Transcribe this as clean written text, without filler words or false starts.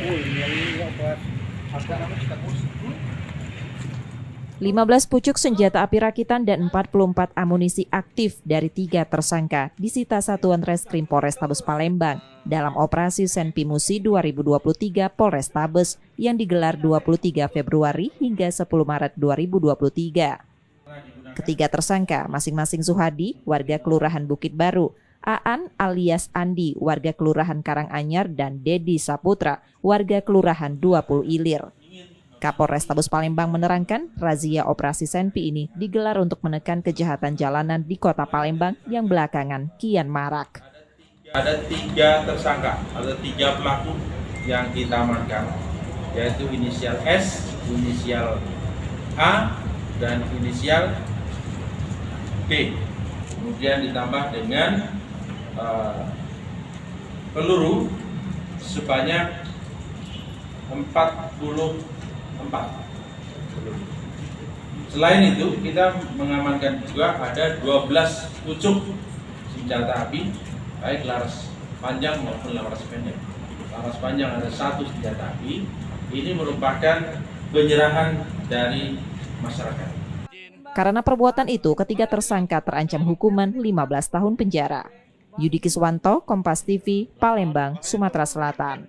15 pucuk senjata api rakitan dan 44 amunisi aktif dari 3 tersangka disita Satuan Reskrim Polrestabes Palembang dalam operasi Senpi Musi 2023 Polrestabes yang digelar 23 Februari hingga 10 Maret 2023. Ketiga tersangka masing-masing Suhadi, warga Kelurahan Bukit Baru, Aan alias Andi, warga Kelurahan Karanganyar, dan Dedi Saputra, warga Kelurahan 20 Ilir. Kapolrestabes Palembang menerangkan razia operasi Senpi ini digelar untuk menekan kejahatan jalanan di kota Palembang yang belakangan kian marak. Ada 3 tersangka atau 3 pelaku yang kita amankan, yaitu inisial S, inisial A, dan inisial B. Kemudian ditambah dengan peluru sebanyak 44. Selain itu, kita mengamankan juga ada 12 pucuk senjata api, baik laras panjang maupun laras pendek. Laras panjang ada 1 senjata api. Ini merupakan penyerahan dari masyarakat. Karena perbuatan itu, ketiga tersangka terancam hukuman 15 tahun penjara. Yudi Kiswanto, Kompas TV, Palembang, Sumatera Selatan.